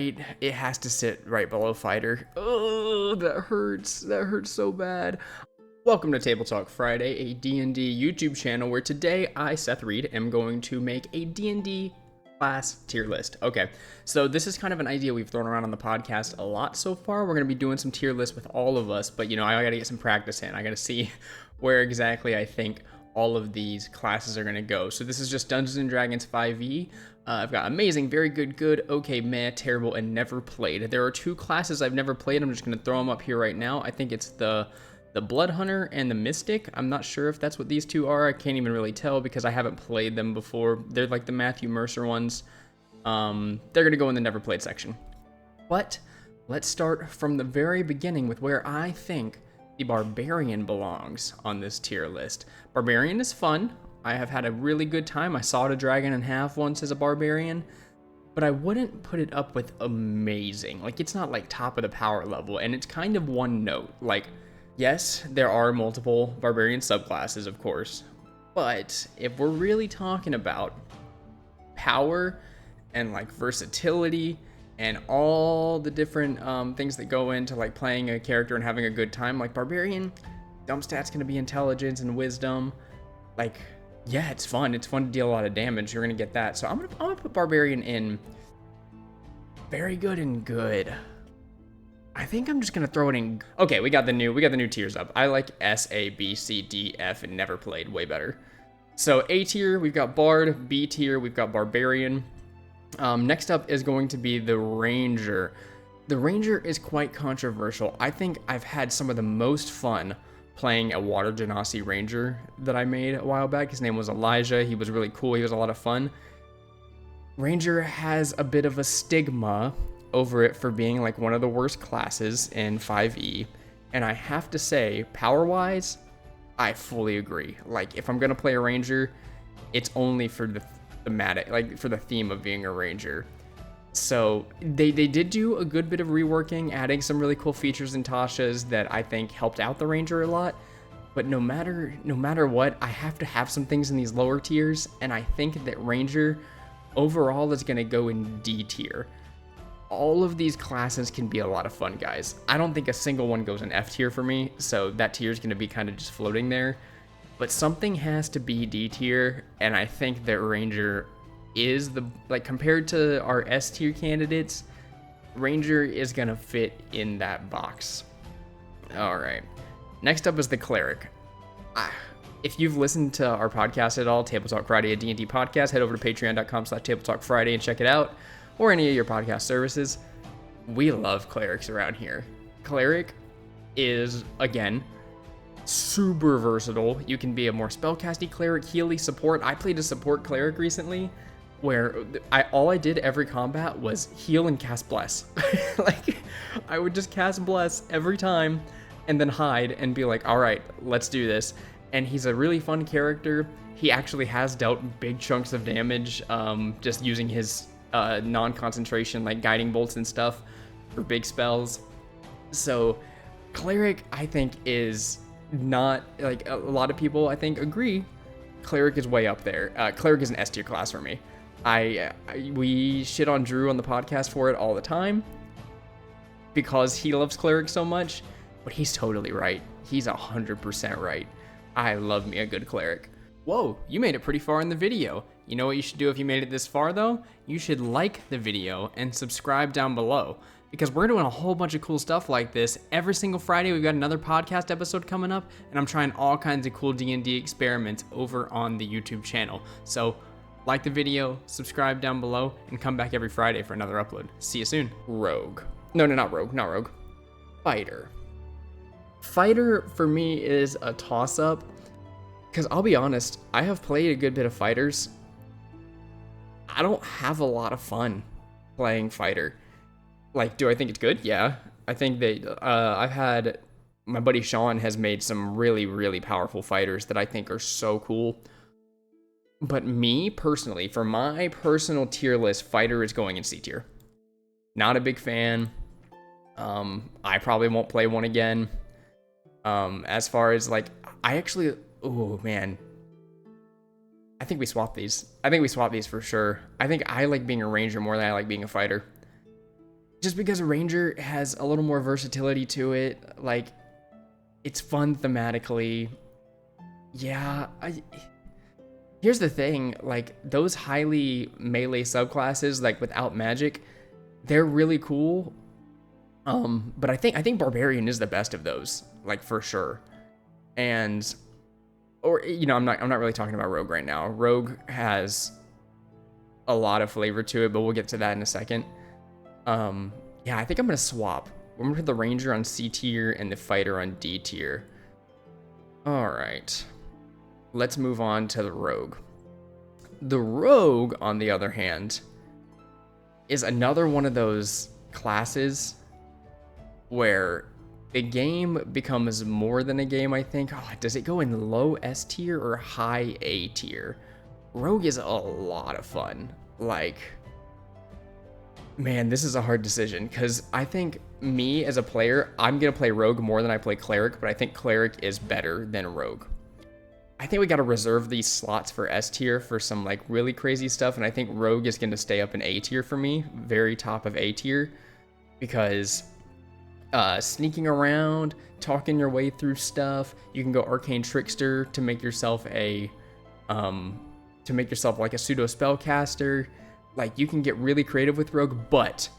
It has to sit right below fighter. Oh, that hurts. That hurts so bad. Welcome to Table Talk Friday, a D&D YouTube channel where today I, Seth Reed, am going to make a D&D class tier list. Okay, so this is kind of an idea we've thrown around on the podcast a lot so far. We're going to be doing some tier lists with all of us, but I got to get some practice in. I got to see where exactly I think all of these classes are going to go. So this is just Dungeons & Dragons 5e. I've got amazing, very good, good, okay, meh, terrible, and never played. There are two classes I've never played. I'm just going to throw them up here right now. I think it's the Blood Hunter and the Mystic. I'm not sure if that's what these two are. I can't even really tell because I haven't played them before. They're like the Matthew Mercer ones. They're going to go in the never played section. But let's start from the very beginning with where I think the Barbarian belongs on this tier list. Barbarian is fun. I have had a really good time. I sawed a dragon in half once as a Barbarian, but I wouldn't put it up with amazing. Like, it's not like top of the power level, and it's kind of one note. Like, yes, there are multiple Barbarian subclasses, of course, but if we're really talking about power and like versatility and all the different things that go into like playing a character and having a good time, like Barbarian, dump stat's gonna be intelligence and wisdom. Like, yeah, it's fun. It's fun to deal a lot of damage. You're gonna get that. So I'm gonna put Barbarian in very good and good. I think I'm just gonna throw it in. Okay, we got the new tiers up. I like S, A, B, C, D, F, and never played way better. So A tier, we've got Bard. B tier, we've got Barbarian. Next up is going to be the Ranger. The Ranger is quite controversial. I think I've had some of the most fun playing a Water Genasi Ranger that I made a while back. His name was Elijah. He was really cool. He was a lot of fun. Ranger has a bit of a stigma over it for being like one of the worst classes in 5e. And I have to say, power-wise, I fully agree. Like, if I'm going to play a Ranger, it's only for the thematic, like for the theme of being a Ranger. So they did do a good bit of reworking, adding some really cool features in Tasha's that I think helped out the Ranger a lot. But no matter what, I have to have some things in these lower tiers, and I think that Ranger overall is going to go in D tier. All of these classes can be a lot of fun, guys. I don't think a single one goes in F tier for me, so that tier is going to be kind of just floating there. But something has to be D tier, and I think that Ranger is compared to our S tier candidates, Ranger is gonna fit in that box. All right, next up is the Cleric. If you've listened to our podcast at all, Table Talk Friday, a D&D podcast, head over to patreon.com/tabletalkfriday and check it out, or any of your podcast services. We love Clerics around here. Cleric is, again, super versatile. You can be a more spellcasty cleric, healy support. I played a support cleric recently where all I did every combat was heal and cast bless. Like, I would just cast bless every time and then hide and be like, all right, let's do this. And he's a really fun character. He actually has dealt big chunks of damage just using his non-concentration, like guiding bolts and stuff for big spells. So cleric, I think, is not, like, a lot of people I think agree Cleric is way up there. Cleric is an S tier class for me. We shit on Drew on the podcast for it all the time because he loves Cleric so much, but he's totally right. He's 100% right. I love me a good Cleric. Whoa, you made it pretty far in the video. You know what you should do if you made it this far though? You should like the video and subscribe down below, because we're doing a whole bunch of cool stuff like this. Every single Friday, we've got another podcast episode coming up, and I'm trying all kinds of cool D&D experiments over on the YouTube channel. So like the video, subscribe down below, and come back every Friday for another upload. See you soon. Rogue. No, not Rogue. Fighter. Fighter, for me, is a toss-up, because I'll be honest, I have played a good bit of Fighters. I don't have a lot of fun playing Fighter. Like, do I think it's good? Yeah. I think that my buddy Sean has made some really, really powerful fighters that I think are so cool. But me, personally, for my personal tier list, Fighter is going in C tier. Not a big fan. I probably won't play one again. As far as, like, oh, man. I think we swapped these. For sure. I think I like being a Ranger more than I like being a Fighter. just because a Ranger has a little more versatility to it. Like, it's fun thematically. Yeah, here's the thing, like, those highly melee subclasses, like, without magic, they're really cool. But I think Barbarian is the best of those, like, for sure. And, or, you know, I'm not really talking about Rogue right now. Rogue has a lot of flavor to it, but we'll get to that in a second. Yeah, I think I'm gonna swap. I'm gonna put the Ranger on C tier and the Fighter on D tier. All right. Let's move on to the Rogue. The Rogue, on the other hand, is another one of those classes where the game becomes more than a game, I think. Oh, does it go in low S tier or high A tier? Rogue is a lot of fun. Like, man, this is a hard decision because I think me as a player, I'm going to play Rogue more than I play Cleric, but I think Cleric is better than Rogue. I think we got to reserve these slots for S tier for some like really crazy stuff, and I think Rogue is going to stay up in A tier for me, very top of A tier, because sneaking around, talking your way through stuff, you can go Arcane Trickster to make yourself like a pseudo spellcaster. Like, you can get really creative with Rogue, but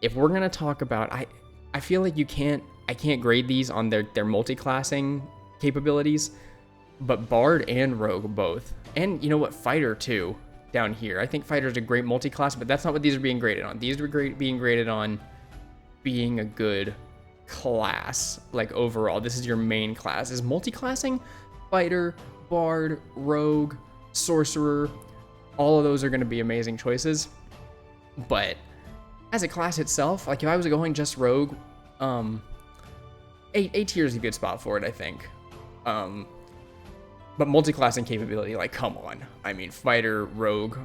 if we're going to talk about, I feel like I can't grade these on their multi-classing capabilities. But Bard and Rogue both. And you know what? Fighter too, down here. I think Fighter's a great multi-class, but that's not what these are being graded on. These are being graded on being a good class. Like, overall, this is your main class. Is multi-classing? Fighter, Bard, Rogue, Sorcerer. All of those are going to be amazing choices. But as a class itself, like, if I was going just Rogue, A tier is a good spot for it, I think. But multi-classing capability, like, come on. I mean, Fighter, Rogue,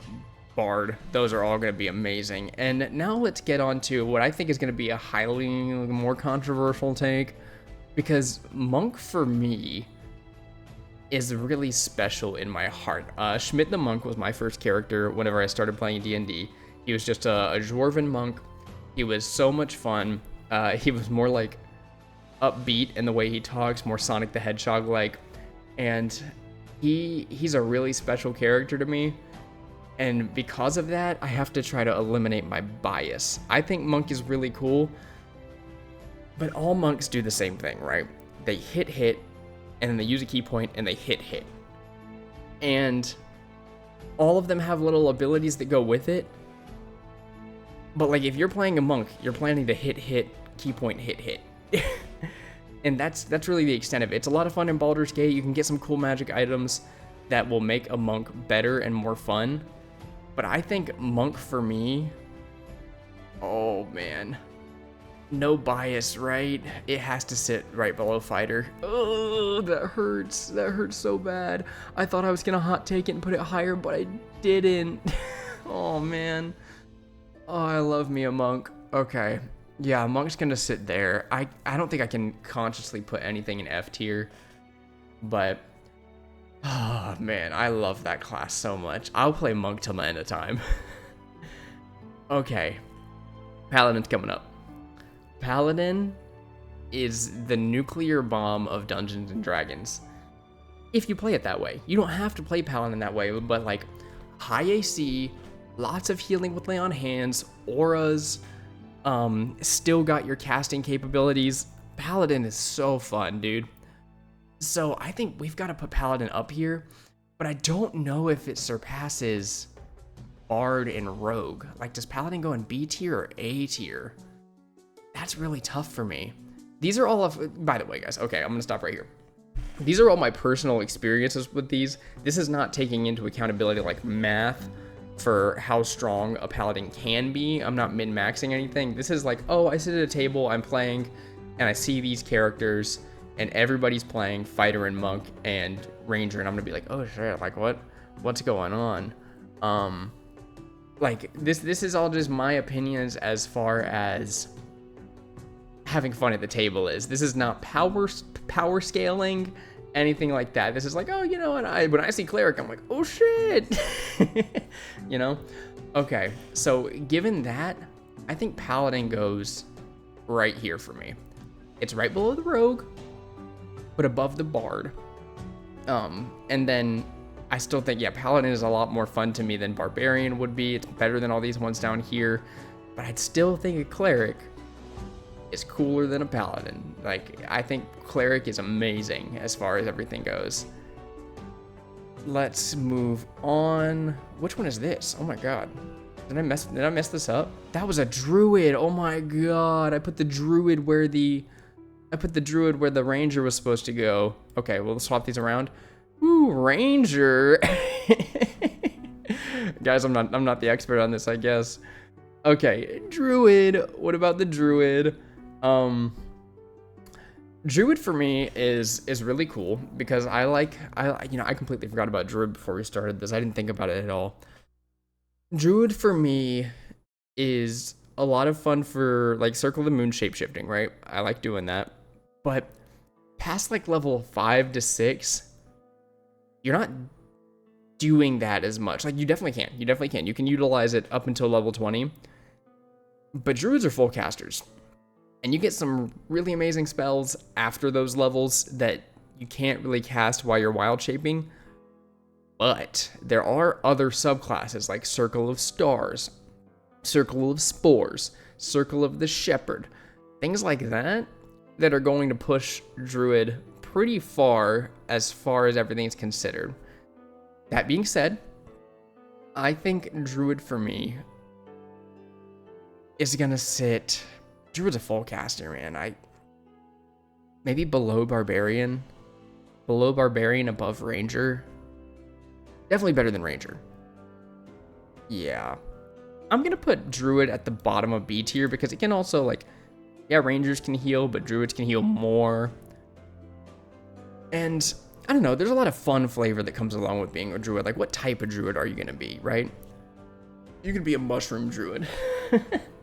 Bard, those are all going to be amazing. And now let's get on to what I think is going to be a highly more controversial take. Because Monk, for me, is really special in my heart. Schmidt the Monk was my first character whenever I started playing D&D. He was just a Dwarven monk. He was so much fun. He was more, like, upbeat in the way he talks, more Sonic the Hedgehog-like. And he's a really special character to me, and because of that, I have to try to eliminate my bias. I think Monk is really cool, but all monks do the same thing, right? They hit, and then they use a key point, and they hit. And all of them have little abilities that go with it, but, like, if you're playing a monk, you're planning to hit, key point, hit. And that's really the extent of it. It's a lot of fun in Baldur's Gate. You can get some cool magic items that will make a monk better and more fun. But I think Monk, for me, oh man, no bias, right? It has to sit right below Fighter. Oh, that hurts. That hurts so bad. I thought I was gonna hot take it and put it higher, but I didn't. Oh man. Oh, I love me a Monk. Okay. Yeah, Monk's gonna sit there. I don't think I can consciously put anything in F tier, but oh man, I love that class so much. I'll play Monk till the end of time. Okay, Paladin's coming up. Paladin is the nuclear bomb of Dungeons and Dragons. If you play it that way, you don't have to play Paladin that way, but like high AC, lots of healing with lay on hands, auras. Still got your casting capabilities. Paladin is so fun, dude. So I think we've got to put Paladin up here, but I don't know if it surpasses Bard and Rogue. Like, does Paladin go in B tier or A tier? That's really tough for me. These are all of, by the way, guys, okay, I'm gonna stop right here. These are all my personal experiences with these. This is not taking into accountability like math for how strong a Paladin can be. I'm not min-maxing anything. This is like, oh, I sit at a table, I'm playing, and I see these characters, and everybody's playing Fighter and Monk and Ranger, and I'm gonna be like, oh shit, like what's going on? Like this is all just my opinions as far as having fun at the table is. This is not power scaling, anything like that. This is like, oh, you know what? When I see Cleric, I'm like, oh shit, you know? Okay, so given that, I think Paladin goes right here for me. It's right below the Rogue, but above the Bard. And then I still think, yeah, Paladin is a lot more fun to me than Barbarian would be. It's better than all these ones down here, but I'd still think a Cleric is cooler than a Paladin. Like, I think Cleric is amazing as far as everything goes. Let's move on. Which one is this? Oh my god. Did I mess this up? That was a Druid. Oh my god. I put the Druid where the Ranger was supposed to go. Okay, we'll swap these around. Ooh, Ranger. Guys, I'm not the expert on this, I guess. Okay, Druid. What about the Druid? Druid for me is really cool because I completely forgot about Druid before we started this. I didn't think about it at all. Druid for me is a lot of fun for like Circle of the Moon shapeshifting, right? I like doing that. But past like level 5 to 6, you're not doing that as much. Like you definitely can. You can utilize it up until level 20. But Druids are full casters. And you get some really amazing spells after those levels that you can't really cast while you're wild shaping. But there are other subclasses like Circle of Stars, Circle of Spores, Circle of the Shepherd, things like that are going to push Druid pretty far as everything's considered. That being said, I think Druid for me is gonna sit. Druid's a full caster, man. Maybe below Barbarian, above Ranger. Definitely better than Ranger. Yeah. I'm going to put Druid at the bottom of B tier because it can also, like, yeah, Rangers can heal, but Druids can heal more. And, I don't know, there's a lot of fun flavor that comes along with being a Druid. Like, what type of Druid are you going to be, right? You could be a Mushroom Druid.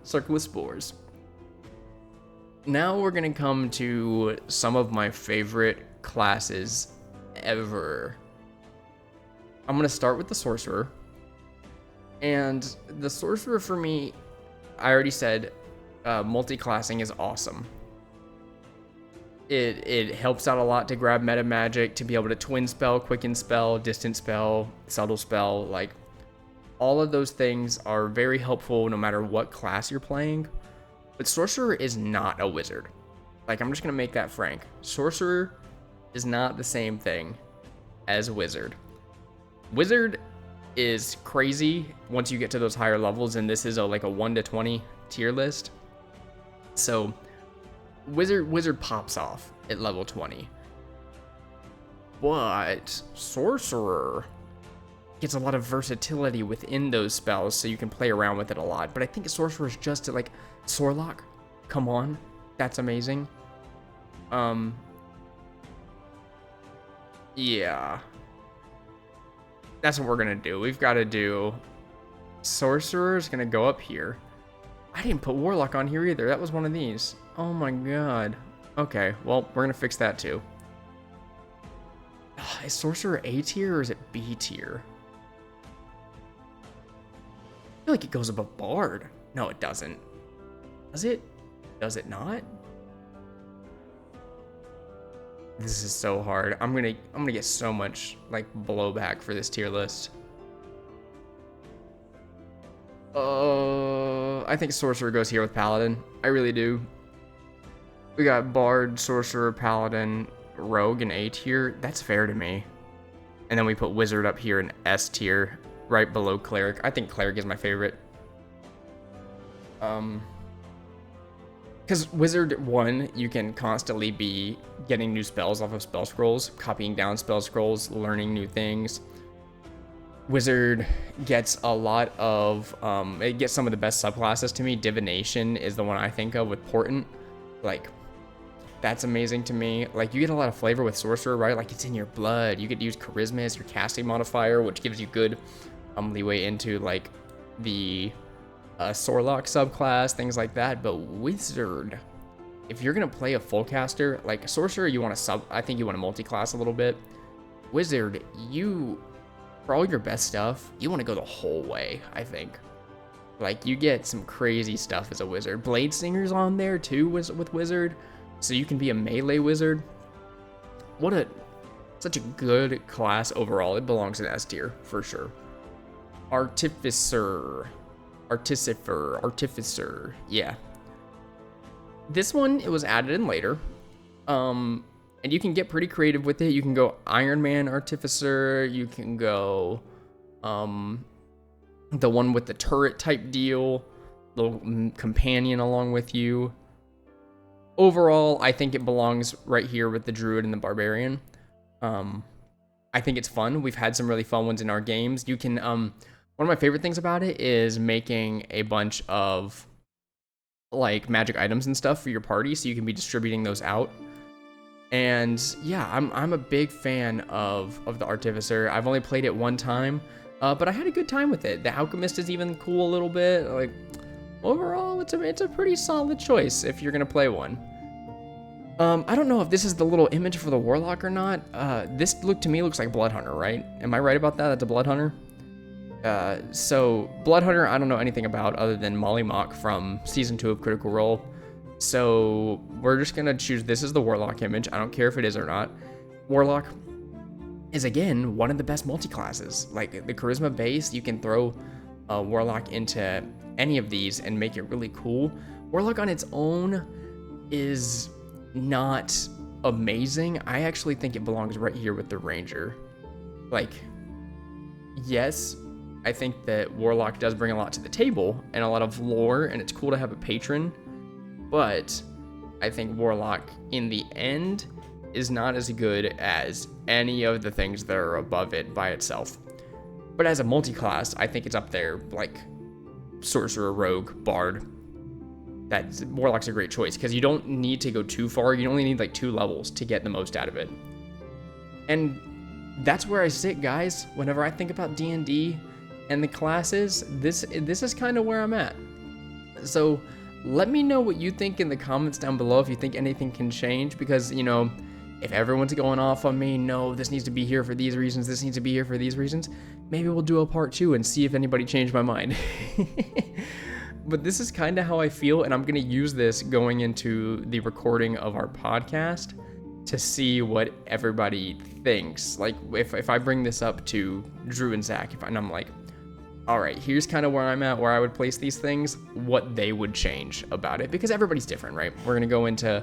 Circle of Spores. Now we're going to come to some of my favorite classes ever. I'm going to start with the Sorcerer. And the Sorcerer for me, I already said, multi-classing is awesome. It helps out a lot to grab meta magic, to be able to twin spell, quicken spell, distant spell, subtle spell. Like, all of those things are very helpful no matter what class you're playing. But Sorcerer is not a wizard. Like, I'm just going to make that frank. Sorcerer is not the same thing as wizard. Wizard is crazy once you get to those higher levels, and this is like a 1 to 20 tier list. So wizard pops off at level 20. But Sorcerer gets a lot of versatility within those spells, so you can play around with it a lot. But I think Sorcerer is just like Sorlock. Come on, that's amazing. Yeah. That's what we're gonna do. We've got to do Sorcerer is gonna go up here. I didn't put Warlock on here either. That was one of these. Oh my god. Okay, well, we're gonna fix that too. Is Sorcerer A tier or is it B tier? I feel like it goes above Bard. No, it doesn't. Does it? Does it not? This is so hard. I'm gonna get so much like blowback for this tier list. I think Sorcerer goes here with Paladin. I really do. We got Bard, Sorcerer, Paladin, Rogue in A tier. That's fair to me. And then we put Wizard up here in S tier, right below Cleric. I think Cleric is my favorite. Because Wizard 1, you can constantly be getting new spells off of spell scrolls, copying down spell scrolls, learning new things. Wizard gets a lot of, it gets some of the best subclasses to me. Divination is the one I think of with Portent. Like, that's amazing to me. Like, you get a lot of flavor with Sorcerer, right? Like, it's in your blood. You get to use Charisma as your casting modifier, which gives you good leeway into, like, the Sorlock subclass, things like that. But Wizard, if you're gonna play a full caster, like Sorcerer, you want to I think you want to multi-class a little bit. Wizard, for all your best stuff, you want to go the whole way, I think. Like, you get some crazy stuff as a wizard. Blade Singer's on there too with wizard, so you can be a melee wizard. Such a good class overall. It belongs in S tier for sure. Artificer, yeah. This one, it was added in later, and you can get pretty creative with it. You can go Iron Man Artificer. You can go, the one with the turret type deal, little companion along with you. Overall, I think it belongs right here with the Druid and the Barbarian. I think it's fun. We've had some really fun ones in our games. You can, one of my favorite things about it is making a bunch of like magic items and stuff for your party, so you can be distributing those out. And yeah, I'm a big fan of the Artificer. I've only played it one time, but I had a good time with it. The Alchemist is even cool a little bit. Like, overall, it's a pretty solid choice if you're gonna play one. I don't know if this is the little image for the Warlock or not. This to me looks like Blood Hunter, right? Am I right about that? That's a Blood Hunter? So Blood Hunter, I don't know anything about other than Molly Mock from season 2 of Critical Role. So we're just gonna choose this as the Warlock image. I don't care if it is or not. Warlock is, again, one of the best multi-classes. Like, the charisma base, you can throw Warlock into any of these and make it really cool. Warlock on its own is not amazing. I actually think it belongs right here with the Ranger. Like, yes, I think that Warlock does bring a lot to the table and a lot of lore, and it's cool to have a patron, but I think Warlock, in the end, is not as good as any of the things that are above it by itself. But as a multi-class, I think it's up there, like Sorcerer, Rogue, Bard. Warlock's a great choice, because you don't need to go too far. You only need like 2 levels to get the most out of it. And that's where I sit, guys. Whenever I think about D&D and the classes, this is kind of where I'm at. So let me know what you think in the comments down below, if you think anything can change, because, you know, if everyone's going off on me, no, this needs to be here for these reasons, this needs to be here for these reasons, maybe we'll do a part 2 and see if anybody changed my mind. But this is kind of how I feel, and I'm going to use this going into the recording of our podcast to see what everybody thinks. Like, if I bring this up to Drew and Zach, and I'm like, all right, here's kind of where I'm at, where I would place these things, what they would change about it, because everybody's different, right? We're going to go into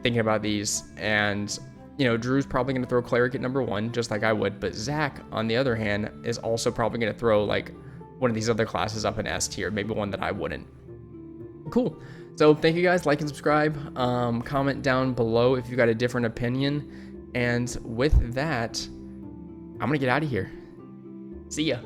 thinking about these, and, you know, Drew's probably going to throw Cleric at number 1, just like I would, but Zach, on the other hand, is also probably going to throw, like, one of these other classes up in S tier, maybe one that I wouldn't. Cool. So thank you guys. Like and subscribe. Comment down below if you've got a different opinion. And with that, I'm going to get out of here. See ya.